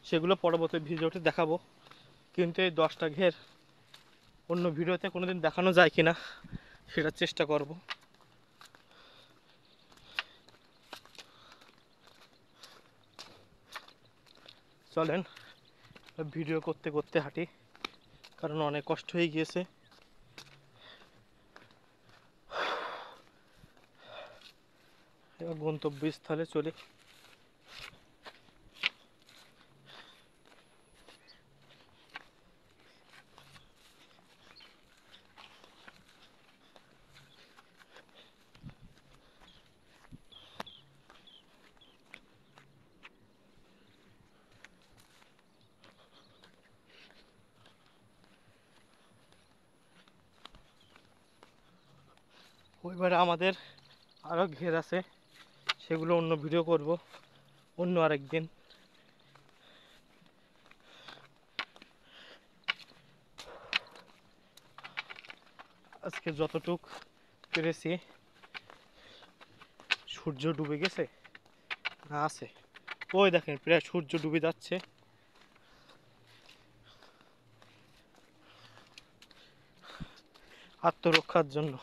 সেগুলো পরবর্তী ভিডিওতে দেখাবো, কিন্তু এই 10টা ঘের অন্য ভিডিওতে কোনোদিন দেখানো যায় কিনা সেটার চেষ্টা করব। চলেন ভিডিও করতে করতে হাঁটি, কারণ অনেক কষ্ট হয়ে গিয়েছে। এবার গন্তব্যস্থলে চলে। ওইবারে আমাদের আরও ঘের আছে, সেগুলো অন্য ভিডিও করব অন্য আরেকদিন। আজকে যতটুক পেরেছি। সূর্য ডুবে গেছে না আছে, ওই দেখেন প্রায় সূর্য ডুবে যাচ্ছে। আত্মরক্ষার জন্য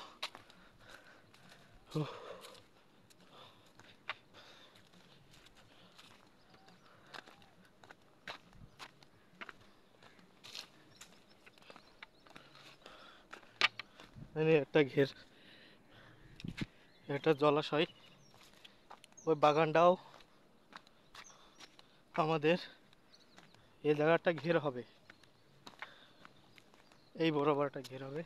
একটা ঘের, একটা জলাশয়, ওই বাগানটাও আমাদের। এই জায়গাটা ঘের হবে, এই বরাবর একটা ঘের হবে।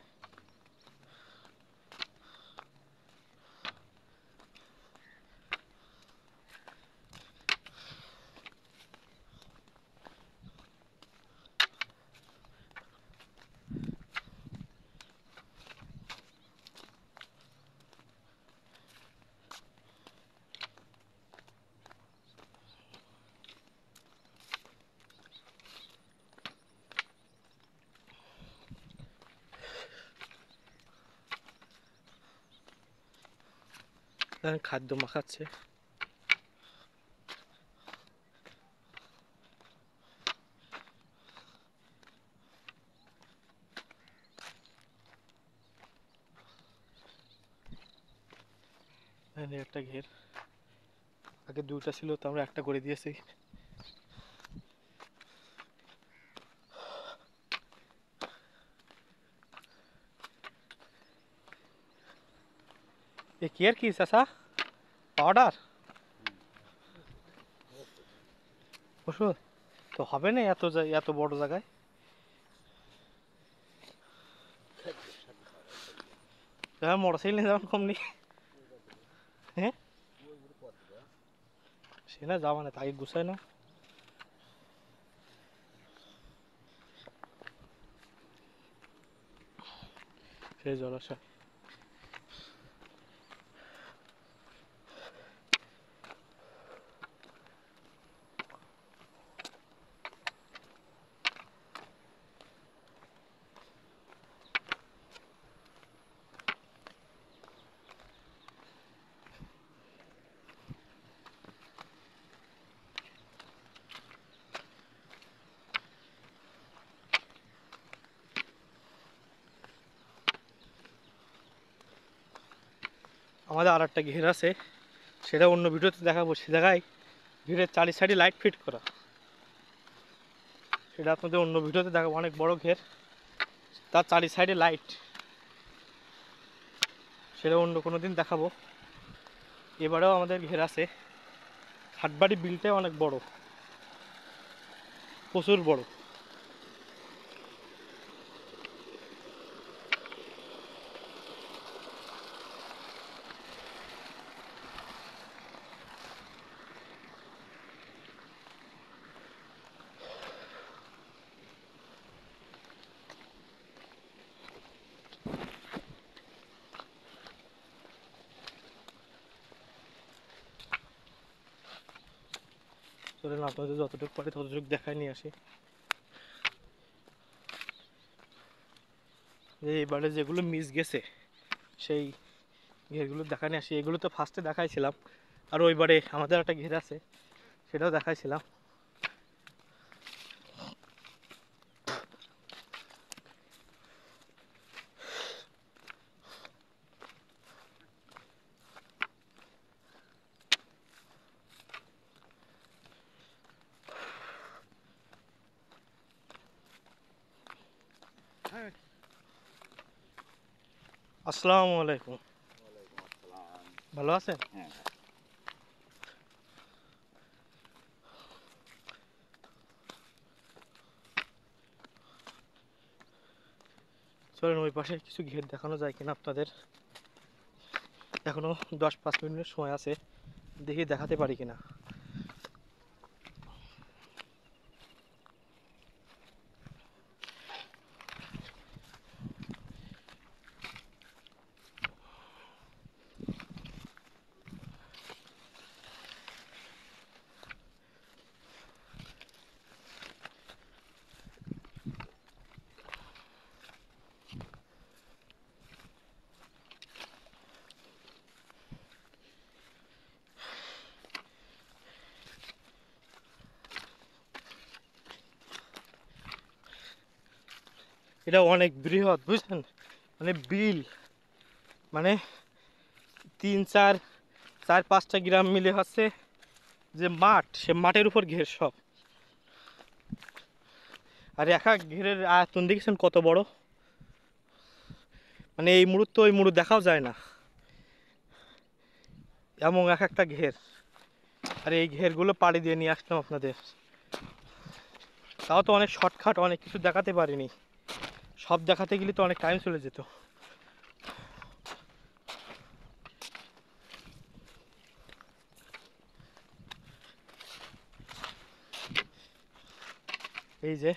খাদ্য মাখাচ্ছে। একটা ঘের, আগে 2টা ছিল তো আমরা একটা করে দিয়েছি। এ কি আর কি চাষা পাউডার ওষুধ তো হবে না এত এত বড় জায়গায়। মোটরসাইকেল নিয়ে যাবেন কমনি, হ্যাঁ সে না যাবা না, তাকে গুছায় না। সেই জলাশয় আমাদের আর একটা ঘের আছে, সেটা অন্য ভিডিওতে দেখাবো। সে জায়গায় ঘেরের চারি সাইডে লাইট ফিট করা, সেটা আপনাদের অন্য ভিডিওতে দেখাবো। অনেক বড় ঘের, তার চারি সাইডে লাইট, সেটা অন্য কোনো দিন দেখাবো। এবারেও আমাদের ঘের আছে। হাটবাড়ি বিলটাই অনেক বড়, প্রচুর বড়। চলেন আপনাদের যতটুকু পারে ততটুকু দেখায় নিয়ে আসি। এবারে যেগুলো মিস গেছে সেই ঘেরগুলো দেখা নিয়ে আসি। এগুলো তো ফার্স্টে দেখাইছিলাম, আর ওইবারে আমাদের একটা ঘের আছে, সেটাও দেখাইছিলাম। আসসালামু আলাইকুম। ভালো আছেন? হ্যাঁ। চলেন ওই পাশে কিছু ঘের দেখানো যায় কিনা আপনাদের। এখনো 10-5 মিনিটের সময় আছে, দেখি দেখাতে পারি কিনা। এটা অনেক বৃহৎ, বুঝছেন? মানে বিল, মানে 3-4-5টা গ্রাম মিলে হচ্ছে যে মাঠ, সে মাঠের উপর ঘের সব। আর এক এক ঘেরের আয়তন দেখেছেন কত বড়? মানে এই মুহূর্তে তো ওই মুহূর্তে দেখাও যায় না, এমন এক একটা ঘের। আর এই ঘেরগুলো পাড়ি দিয়ে নিয়ে আসলাম আপনাদের। তাও তো অনেক শর্টকাট, অনেক কিছু দেখাতে পারিনি। সব দেখাতে গেলে তো অনেক টাইম চলে যেত। এই যে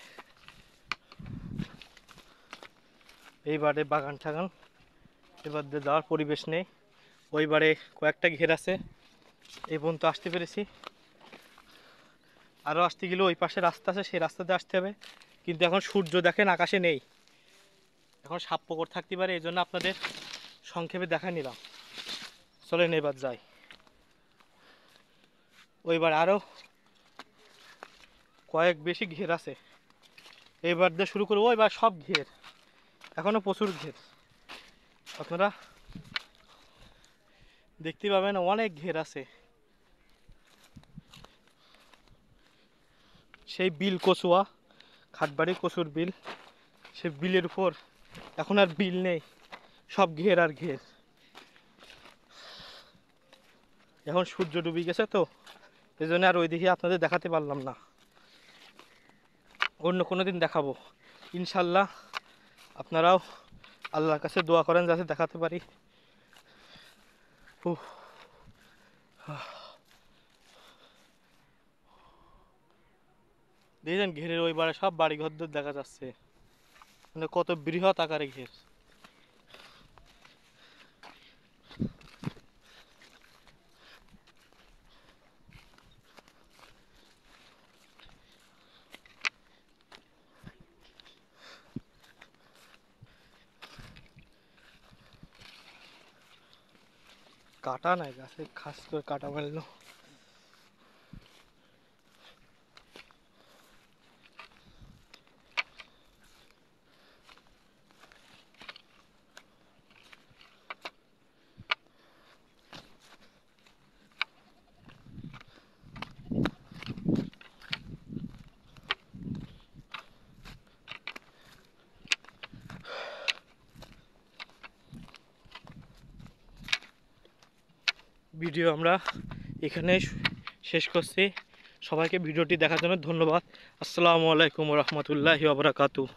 এইবারে বাগান ঠাগান এবার দিয়ে যাওয়ার পরিবেশ নেই। ওইবারে কয়েকটা ঘের আছে, এই পর্যন্ত আসতে পেরেছি। আরও আসতে গেলে ওই পাশে রাস্তা আছে, সেই রাস্তাতে আসতে হবে। কিন্তু এখন সূর্য দেখেন আকাশে নেই, এখন সাপ পোকর থাকতে পারে, এই জন্য আপনাদের সংক্ষেপে দেখা নিলাম। চলেন এবার যাই। ওইবার আরও কয়েক বেশি ঘের আছে, এইবার দিয়ে শুরু করবো। ওইবার সব ঘের, এখনও প্রচুর ঘের, আপনারা দেখতে পাবেন অনেক ঘের আছে। সেই বিল কচুয়া, খাটবাড়ি কচুর বিল, সে বিলের উপর এখন আর বিল নেই, সব ঘের আর ঘের। এখন সূর্য ডুবে গেছে তো, এই জন্য আর ওই দিকে আপনাদের দেখাতে পারলাম না। অন্য কোনো দিন দেখাবো ইনশাল্লাহ। আপনারাও আল্লাহর কাছে দোয়া করেন যাতে দেখাতে পারি। উফ, দেখছেন ঘেরের ওইবারে সব বাড়ি ঘরদর দেখা যাচ্ছে, মানে কত বৃহৎ আকারে ঘের। কাটা নাই গাছে, খাস করে কাটা মারলো। ভিডিও আমরা এখানে শেষ করছি। সবাইকে ভিডিওটি দেখার জন্য ধন্যবাদ। আসসালামু আলাইকুম রহমতুল্লাহি ওয়া বারাকাতুহু।